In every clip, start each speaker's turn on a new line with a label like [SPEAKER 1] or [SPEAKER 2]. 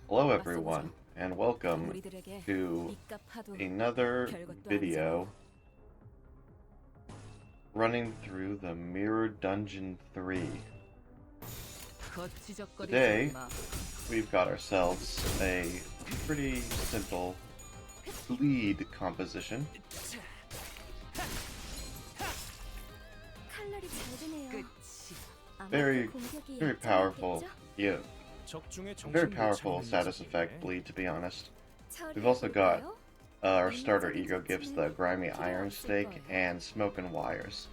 [SPEAKER 1] Hello everyone, and welcome to another video running through the Mirror Dungeon 3. Today, we've got ourselves a pretty simple bleed composition. Very powerful, yeah. Very powerful status effect bleed, to be honest. We've also got our starter ego gifts, the Grimy Iron Stake and Smoke and Wires,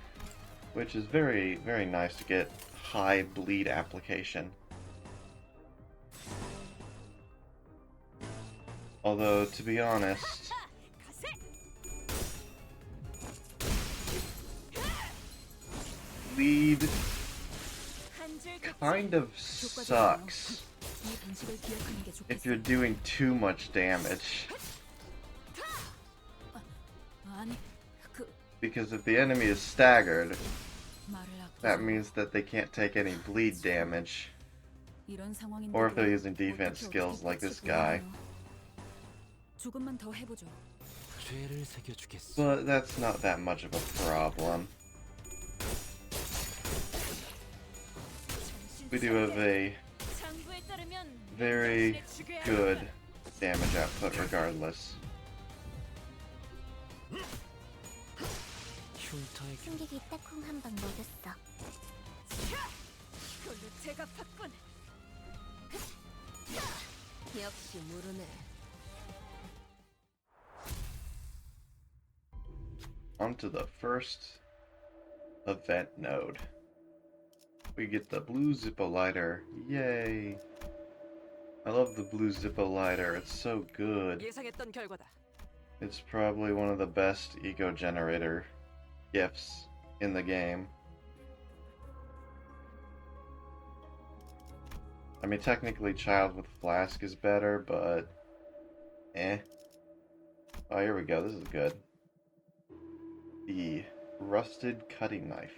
[SPEAKER 1] which is very nice to get high bleed application. Although, to be honest, bleed kind of sucks if you're doing too much damage. Because if the enemy is staggered, that means that they can't take any bleed damage. Or if they're using defense skills like this guy. But that's not that much of a problem. We do have a very good damage output regardless. On to the first event node. We get the blue Zippo lighter. Yay! I love the blue Zippo lighter. It's so good. It's probably one of the best ego generator gifts in the game. I mean, technically Child with Flask is better, but eh. Oh, here we go. This is good. The Rusted Cutting Knife.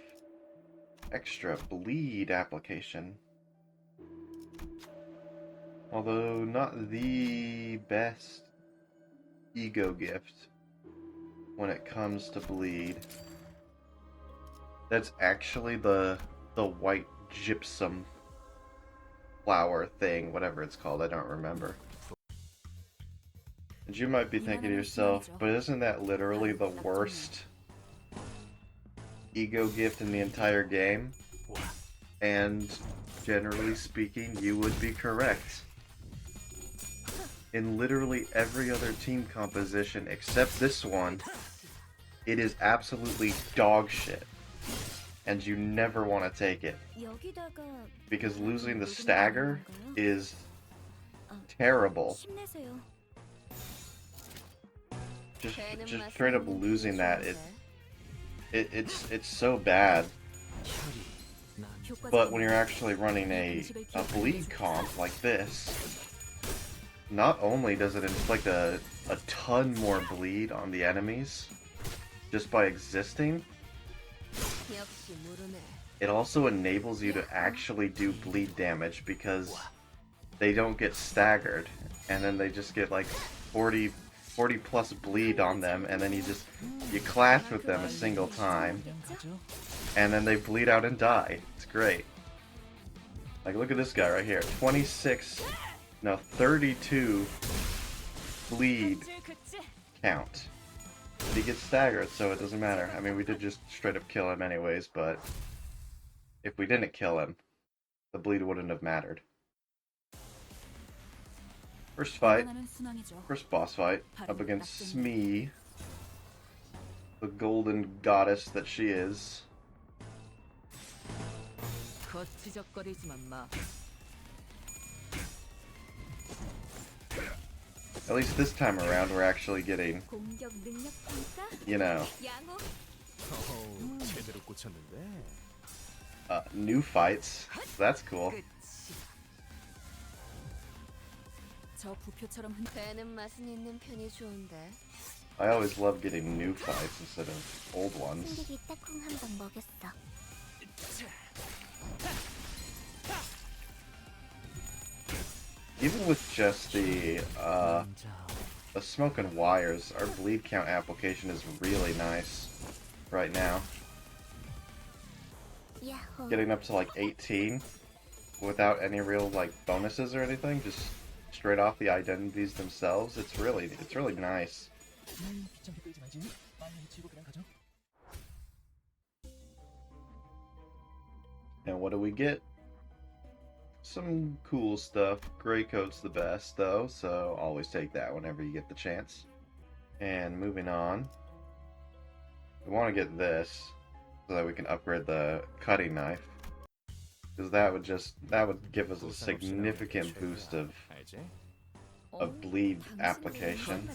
[SPEAKER 1] Extra bleed application. Although not the best ego gift when it comes to bleed. That's actually the white gypsum flower thing, whatever it's called, I don't remember. And you might be thinking to yourself, but isn't that literally the worst ego gift in the entire game? And generally speaking, you would be correct. In literally every other team composition except this one, it is absolutely dog shit. And you never want to take it. Because losing the stagger is terrible. Just straight up losing that, it's so bad. But when you're actually running a bleed comp like this, not only does it inflict a ton more bleed on the enemies just by existing, it also enables you to actually do bleed damage because they don't get staggered, and then they just get like 40 plus bleed on them, and then you clash with them a single time, and then they bleed out and die. It's great. Like, look at this guy right here. 32 bleed count. But he gets staggered, so it doesn't matter. I mean, we did just straight up kill him anyways, but if we didn't kill him, the bleed wouldn't have mattered. First boss fight, up against Smee, the golden goddess that she is. At least this time around, we're actually getting, you know, new fights. That's cool. I always love getting new fights instead of old ones. even with just the smoke and wires, our bleed count application is really nice right now. Getting up to like 18 without any real like bonuses or anything, just straight off the identities themselves. It's really nice. And what do we get? Some cool stuff. Gray coat's the best though, so always take that whenever you get the chance. And moving on, we want to get this so that we can upgrade the cutting knife, because that would give us a significant boost of bleed application.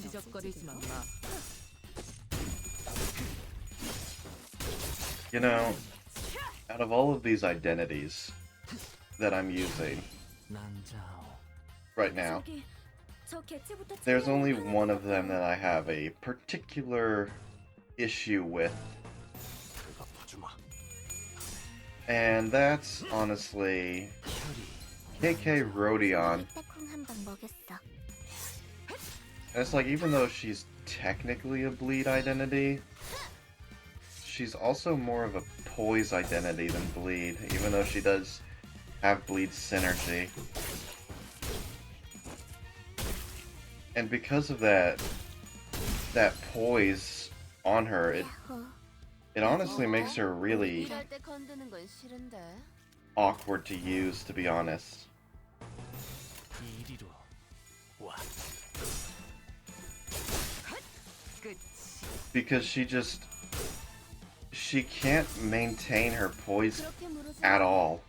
[SPEAKER 1] You know, out of all of these identities that I'm using right now, there's only one of them that I have a particular issue with. And that's honestly KK Rodion. And it's like, even though she's technically a bleed identity, she's also more of a poise identity than bleed, even though she does have bleed synergy. And because of that poise on her, it honestly makes her really awkward to use, to be honest. Because she can't maintain her poise at all.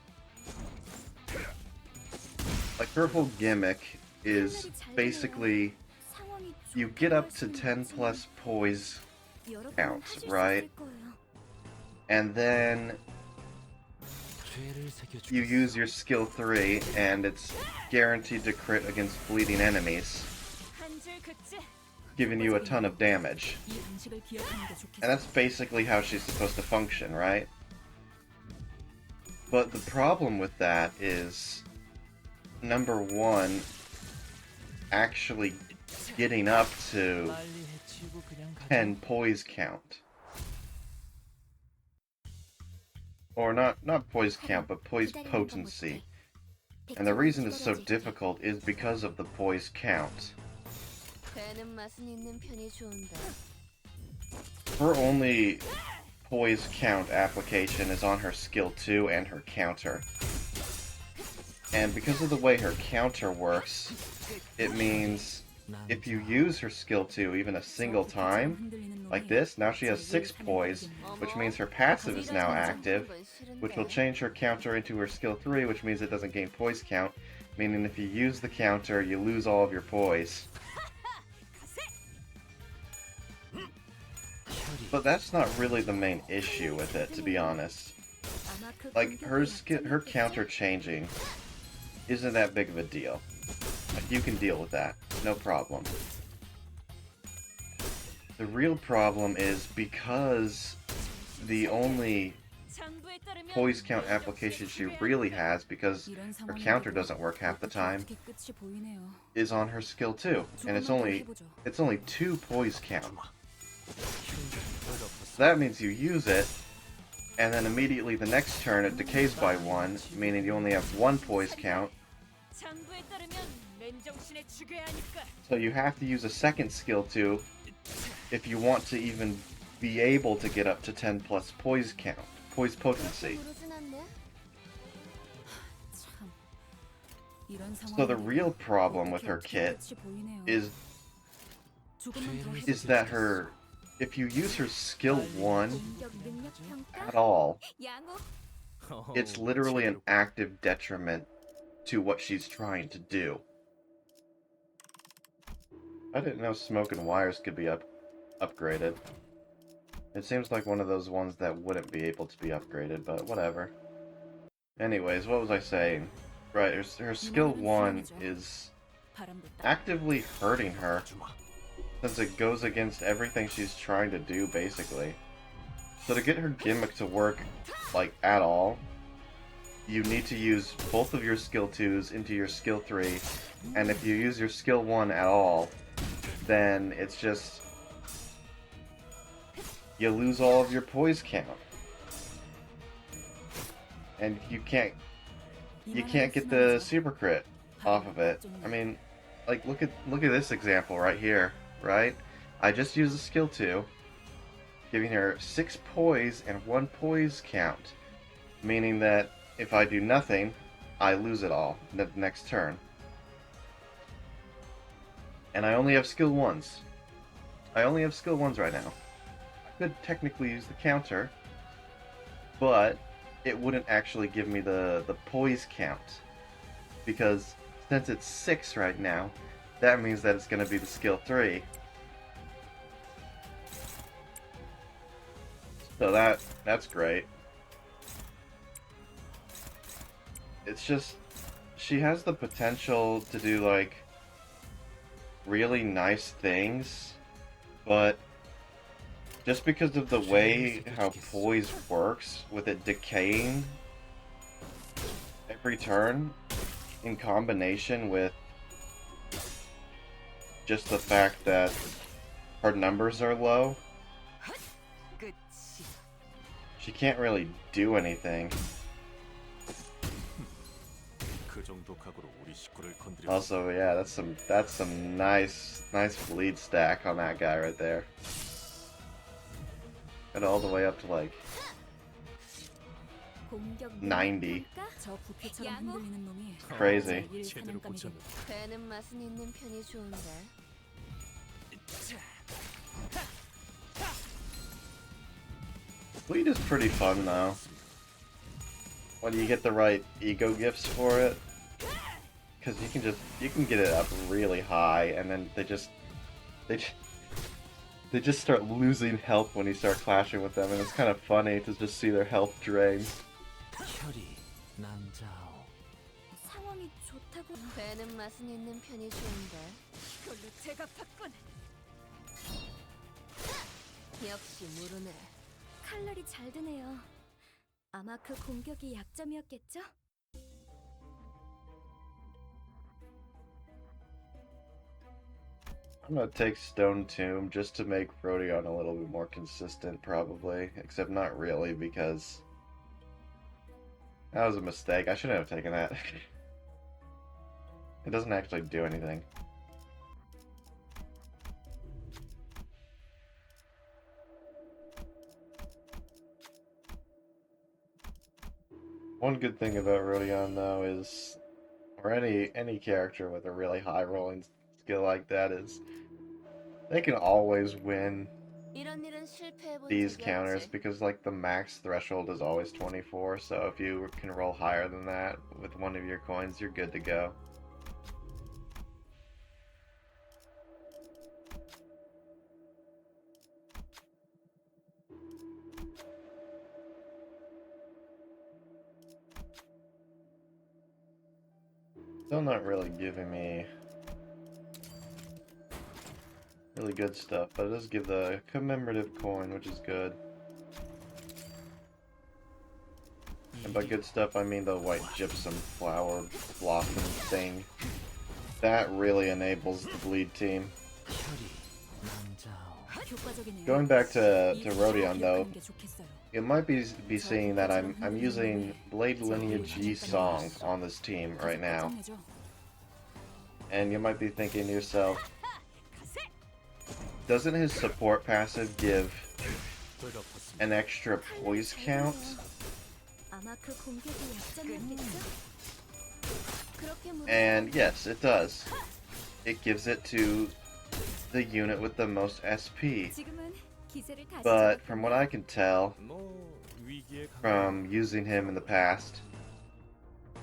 [SPEAKER 1] Like, her whole gimmick is basically you get up to 10 plus poise counts, right? And then you use your skill 3 and it's guaranteed to crit against bleeding enemies, giving you a ton of damage. And that's basically how she's supposed to function, right? But the problem with that is, number one, actually getting up to 10 poise count. Or not poise count, but poise potency. And the reason it's so difficult is because of the poise count. Her only poise count application is on her skill 2 and her counter. And because of the way her counter works, it means if you use her skill 2 even a single time, like this, now she has 6 poise, which means her passive is now active, which will change her counter into her skill 3, which means it doesn't gain poise count, meaning if you use the counter, you lose all of your poise. But that's not really the main issue with it, to be honest. Like, her counter changing isn't that big of a deal. Like, you can deal with that, no problem. The real problem is because the only poise count application she really has, because her counter doesn't work half the time, is on her skill 2, and it's only 2 poise count. So that means you use it, and then immediately the next turn it decays by 1, meaning you only have 1 poise count. So you have to use a second skill 2 if you want to even be able to get up to 10 plus poise count, poise potency. So the real problem with her kit is that if you use her skill 1 at all, it's literally an active detriment to what she's trying to do. I didn't know smoke and wires could be upgraded. It seems like one of those ones that wouldn't be able to be upgraded, but whatever. Anyways, what was I saying? Right, her skill 1 is actively hurting her, since it goes against everything she's trying to do, basically. So to get her gimmick to work, like, at all, you need to use both of your skill 2s into your skill 3, and if you use your skill 1 at all, then it's just you lose all of your poise count. And you can't get the super crit off of it. I mean, like look at this example right here, right? I just used a skill 2, giving her 6 poise and 1 poise count, meaning that if I do nothing, I lose it all the next turn. And I only have skill 1s. I only have skill 1s right now. I could technically use the counter, but it wouldn't actually give me the poise count. Because since it's 6 right now, that means that it's going to be the skill 3. So that's great. It's just, she has the potential to do like really nice things, but just because of the way how poise works, with it decaying every turn, in combination with just the fact that her numbers are low, she can't really do anything. Also, yeah, that's some nice bleed stack on that guy right there. Got all the way up to like 90. Crazy. Bleed is pretty fun though, when you get the right ego gifts for it, because you can get it up really high, and then they just start losing health when you start clashing with them, and it's kind of funny to just see their health drain.
[SPEAKER 2] 칼날이 잘 드네요. 아마 그 공격이 약점이었겠죠?
[SPEAKER 1] I'm gonna take Stone Tomb just to make Rodion a little bit more consistent, probably. Except not really, because that was a mistake. I shouldn't have taken that. It doesn't actually do anything. One good thing about Rodion, though, is, or any character with a really high rolling skill like that, is they can always win these counters, because like the max threshold is always 24, so if you can roll higher than that with one of your coins, you're good to go. Still not really giving me really good stuff, but it does give the commemorative coin, which is good. And by good stuff, I mean the white gypsum flower blossom thing. That really enables the bleed team. Going back to Rodion, though, you might be seeing that I'm using Blade Lineage Yi Song on this team right now. And you might be thinking to yourself, doesn't his support passive give an extra poise count? And yes, it does. It gives it to the unit with the most SP. But from what I can tell, from using him in the past,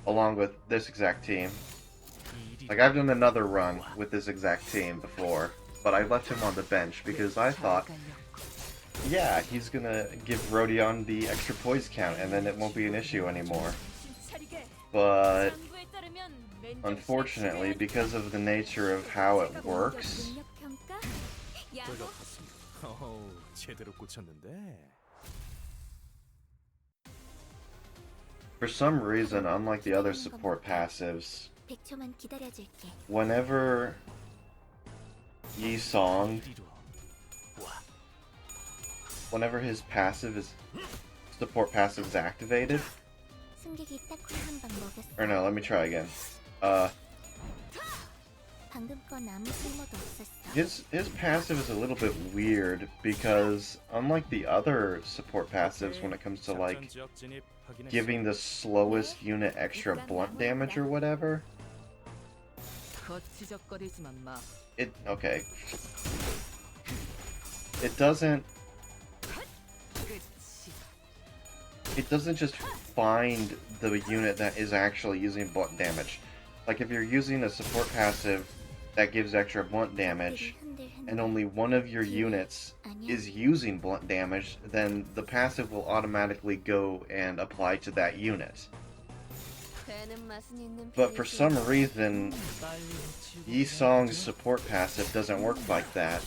[SPEAKER 1] along with this exact team, like I've done another run with this exact team before, but I left him on the bench because I thought, yeah, he's gonna give Rodion the extra poise count and then it won't be an issue anymore. But unfortunately, because of the nature of how it works, For some reason, unlike the other support passives, whenever Yi Song, whenever his support passive is activated, or no, let me try again. His passive is a little bit weird because unlike the other support passives, when it comes to like giving the slowest unit extra blunt damage or whatever, it doesn't just find the unit that is actually using blunt damage. Like if you're using a support passive that gives extra blunt damage and only one of your units is using blunt damage, then the passive will automatically go and apply to that unit. But for some reason, Yi Song's support passive doesn't work like that.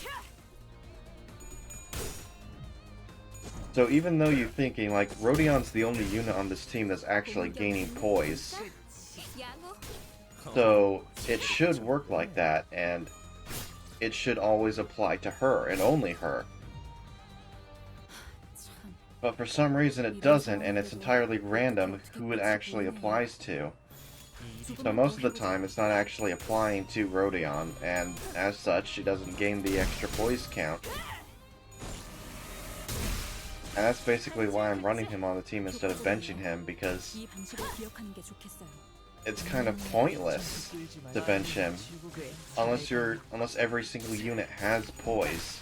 [SPEAKER 1] So even though you're thinking, like, Rodion's the only unit on this team that's actually gaining poise, so it should work like that, and it should always apply to her, and only her. But for some reason it doesn't, and it's entirely random who it actually applies to. So most of the time it's not actually applying to Rodion, and as such she doesn't gain the extra poise count. And that's basically why I'm running him on the team instead of benching him, because it's kind of pointless to bench him unless every single unit has poise.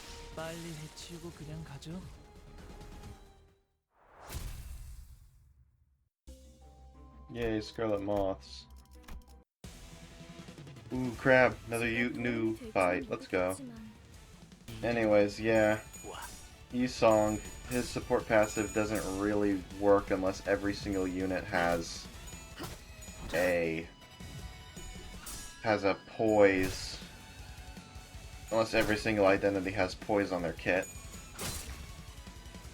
[SPEAKER 1] Yay, Scarlet Moths. Ooh, crab, another new fight. Let's go. Anyways, yeah. Yi Song, his support passive doesn't really work unless every single unit has a poise. Unless every single identity has poise on their kit.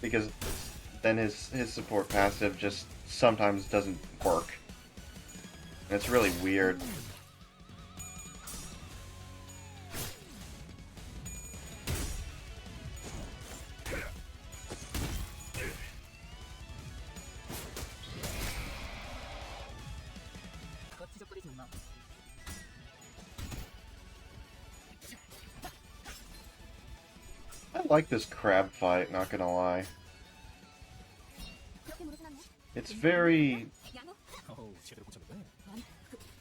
[SPEAKER 1] Because then his support passive just sometimes doesn't work. And it's really weird. I like this crab fight, not gonna lie. It's very...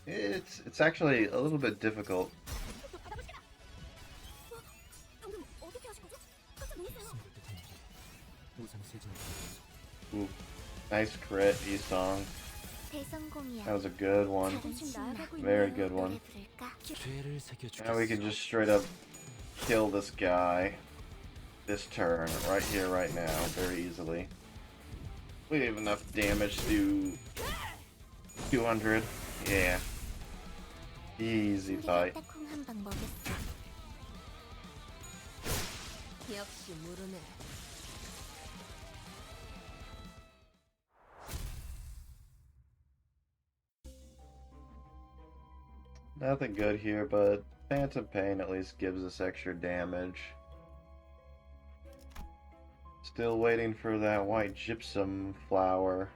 [SPEAKER 1] It's actually a little bit difficult. Ooh, nice crit, Yi Song. That was a good one. Very good one. Now we can just straight up kill this guy this turn, right here, right now, very easily. We have enough damage to do 200. Yeah. Easy fight. Nothing good here, but Phantom Pain at least gives us extra damage. Still waiting for that white gypsum flower.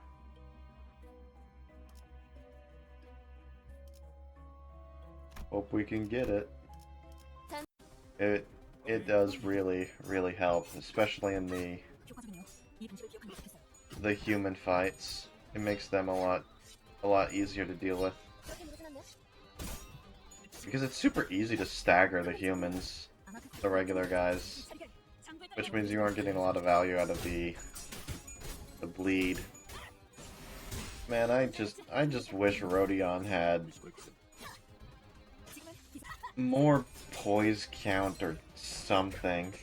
[SPEAKER 1] Hope we can get it. It does really help, especially in the human fights. It makes them a lot easier to deal with. Because it's super easy to stagger the humans, the regular guys. Which means you aren't getting a lot of value out of the bleed. Man, I just wish Rodion had more poise count or something.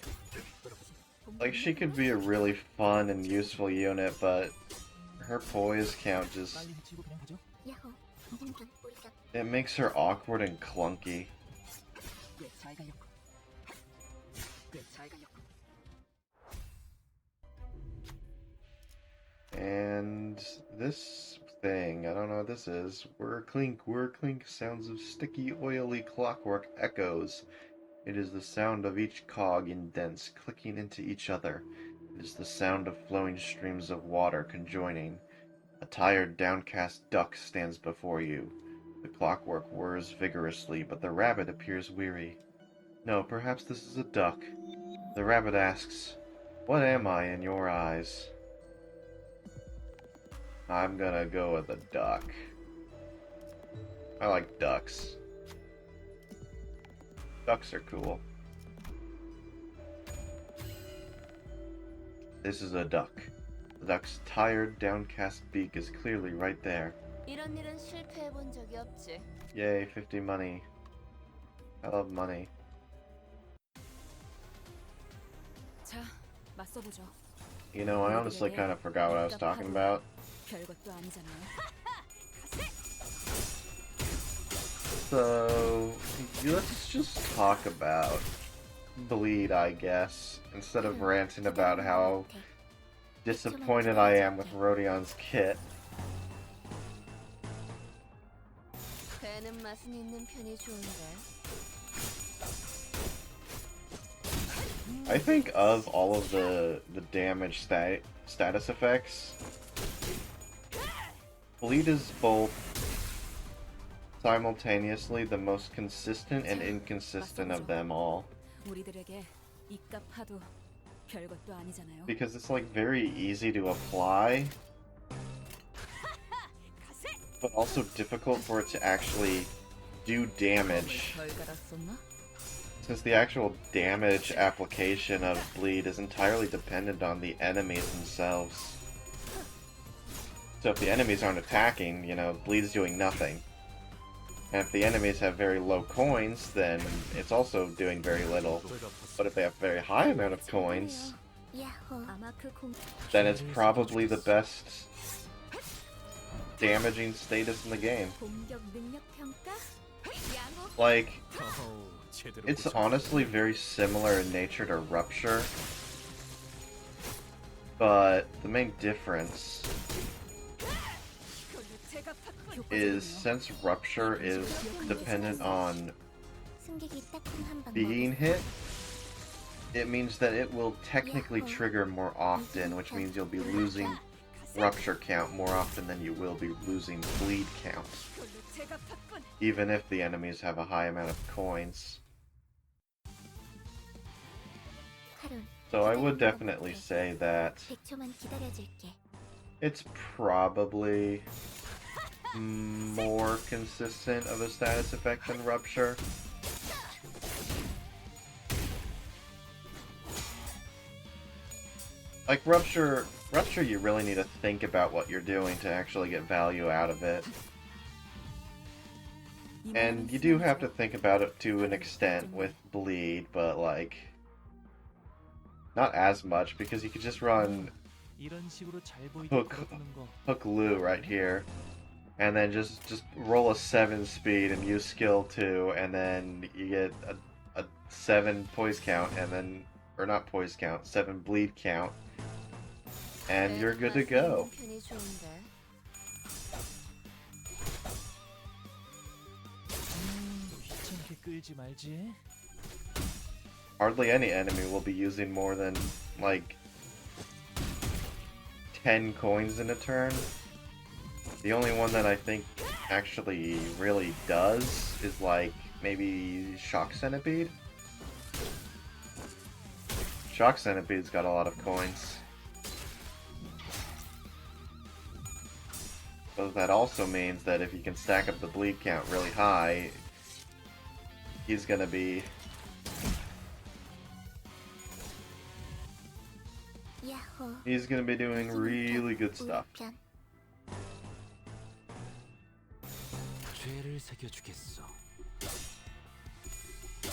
[SPEAKER 1] Like, she could be a really fun and useful unit, but her poise count just... it makes her awkward and clunky. And this thing. I don't know what this is. Whir clink, sounds of sticky, oily clockwork echoes. It is the sound of each cog indents clicking into each other. It is the sound of flowing streams of water conjoining. A tired, downcast duck stands before you. The clockwork whirs vigorously, but the rabbit appears weary. No, perhaps this is a duck. The rabbit asks, "What am I in your eyes?" I'm gonna go with a duck. I like ducks. Ducks are cool. This is a duck. The duck's tired, downcast beak is clearly right there.
[SPEAKER 2] 이런 일은 실패해 본 적이 없지.
[SPEAKER 1] Yay, 50 money. I love money.
[SPEAKER 2] 자, 맞서보죠.
[SPEAKER 1] You know, I honestly kind of forgot what I was talking about.
[SPEAKER 2] 별것도 아니잖아요.
[SPEAKER 1] So, let's just talk about Bleed, I guess, instead of ranting about how disappointed I am with Rodion's kit.
[SPEAKER 2] 배는 맛은 있는 편이 좋은데.
[SPEAKER 1] I think of all of the damage status effects, Bleed is both simultaneously the most consistent and inconsistent of them all.
[SPEAKER 2] 우리들에게 이깟 파도 별것도 아니잖아요.
[SPEAKER 1] Because it's like very easy to apply, but also difficult for it to actually do damage,
[SPEAKER 2] 덜 갈았었나?
[SPEAKER 1] since the actual damage application of Bleed is entirely dependent on the enemies themselves. So if the enemies aren't attacking, you know, Bleed's doing nothing. And if the enemies have very low coins, then it's also doing very little. But if they have very high amount of coins, then it's probably the best damaging status in the game. Like, it's honestly very similar in nature to Rupture, but the main difference is since Rupture is dependent on being hit, it means that it will technically trigger more often, which means you'll be losing Rupture count more often than you will be losing Bleed count, even if the enemies have a high amount of coins. So I would definitely say that it's probably more consistent of a status effect than Rupture. Like Rupture you really need to think about what you're doing to actually get value out of it. And you do have to think about it to an extent with Bleed, but like, not as much, because you could just run Hook Lu right here, and then just roll a 7 speed and use skill 2, and then you get a 7 poise count, and then, or not poise count, 7 bleed count, and you're good to go. Hardly any enemy will be using more than, like, 10 coins in a turn. The only one that I think actually really does is, like, maybe Shock Centipede? Shock Centipede's got a lot of coins. So that also means that if you can stack up the bleed count really high, he's gonna be... he's gonna be doing really good stuff.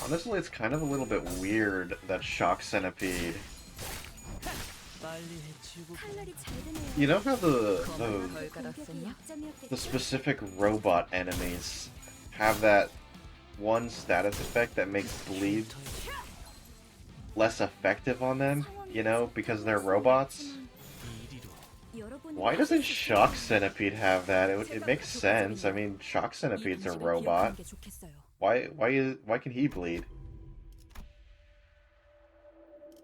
[SPEAKER 1] Honestly, it's kind of a little bit weird that Shock Centipede... You know how the specific robot enemies have that one status effect that makes bleed less effective on them, you know, because they're robots? Why doesn't Shock Centipede have that? It makes sense. I mean, Shock Centipede's a robot. Why can he bleed?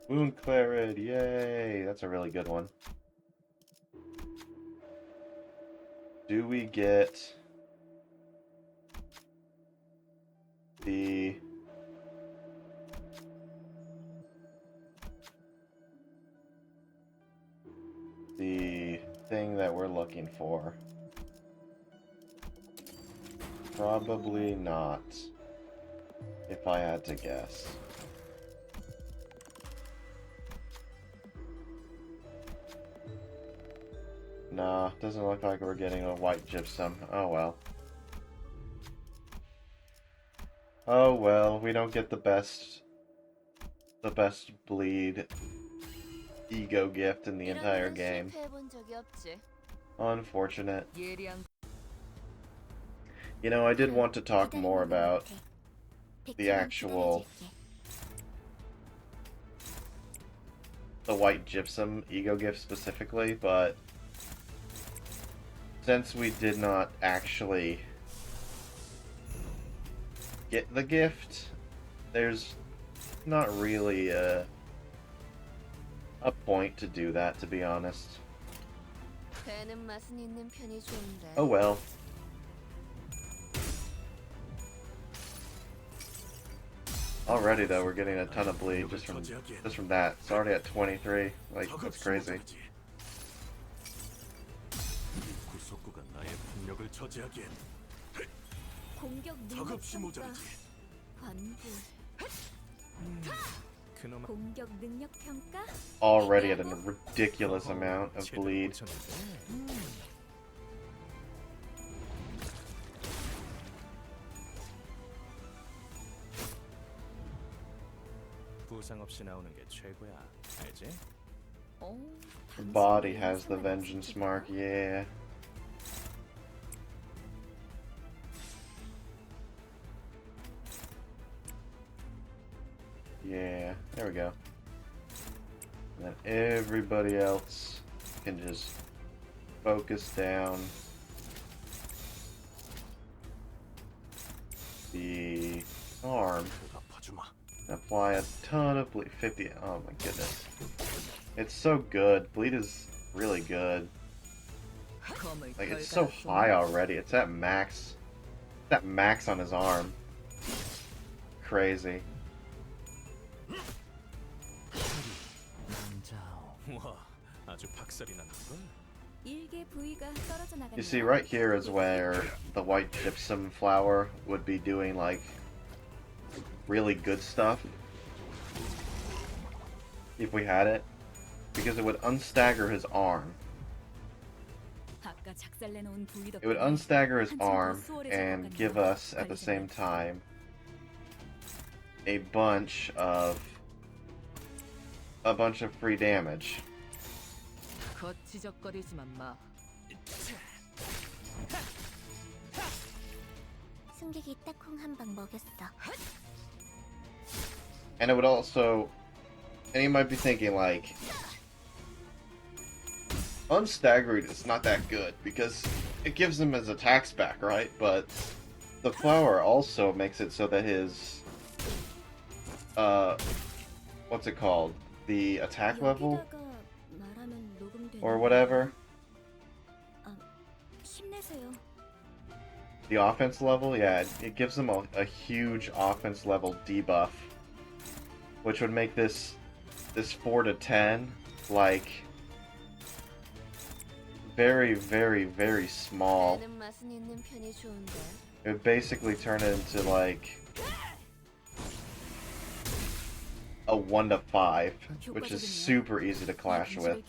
[SPEAKER 1] Wound Clarid, yay! That's a really good one. Do we get the thing that we're looking for? Probably not, if I had to guess. Nah, doesn't look like we're getting a white gypsum. Oh well. Oh well, we don't get the best bleed ego gift in the entire game. Unfortunate. You know, I did want to talk more about the white gypsum ego gift specifically, but since we did not actually get the gift, there's not really a point to do that, to be honest. Oh well. Already though, we're getting a ton of bleed just from that. It's already at 23. Like, that's crazy. Already at a ridiculous amount of bleed. The body has the vengeance mark, yeah. Yeah, there we go. And then everybody else can just focus down the arm. Apply a ton of bleed. 50. Oh my goodness. It's so good. Bleed is really good. Like, it's so high already. It's at max. It's at max on his arm. Crazy. You see, right here is where the white gypsum flower would be doing, like, really good stuff. If we had it. Because it would unstagger his arm. It would unstagger his arm and give us, at the same time, a bunch of free damage. And it would also, and you might be thinking, like, unstaggered is not that good because it gives him his attacks back, right? But the flower also makes it so that his what's it called? The attack level or whatever. The offense level, yeah, it gives him a huge offense level debuff, which would make this 4 to 10 like very, very, very small. It would basically turn it into like a 1 to 5, which is super easy to clash with.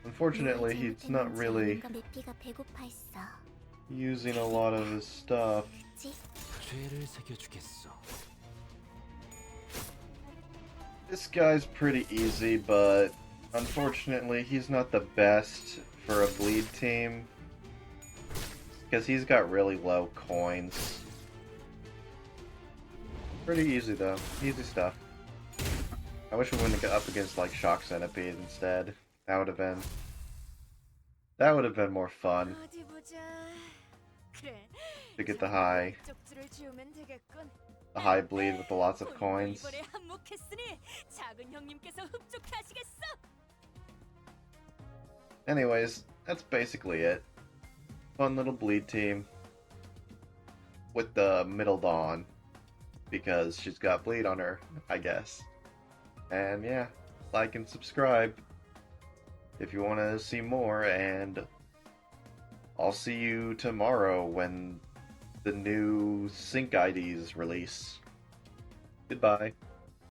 [SPEAKER 1] Unfortunately, he's not really using a lot of his stuff. This guy's pretty easy, but unfortunately, he's not the best for a bleed team. Because he's got really low coins. Pretty easy though. Easy stuff. I wish we wouldn't get up against like Shock Centipede instead. That would have been more fun
[SPEAKER 2] 어디 보자. 그래.
[SPEAKER 1] to get the high
[SPEAKER 2] 쪽지를 지우면 되겠군.
[SPEAKER 1] bleed with lots of coins.
[SPEAKER 2] 이번에 한몫했으니 작은 형님께서 흡족하시겠어.
[SPEAKER 1] Anyways, that's basically it. Fun little bleed team with the middle dawn because she's got bleed on her, I guess. And yeah, like and subscribe if you want to see more, and I'll see you tomorrow when the new sync IDs release. Goodbye.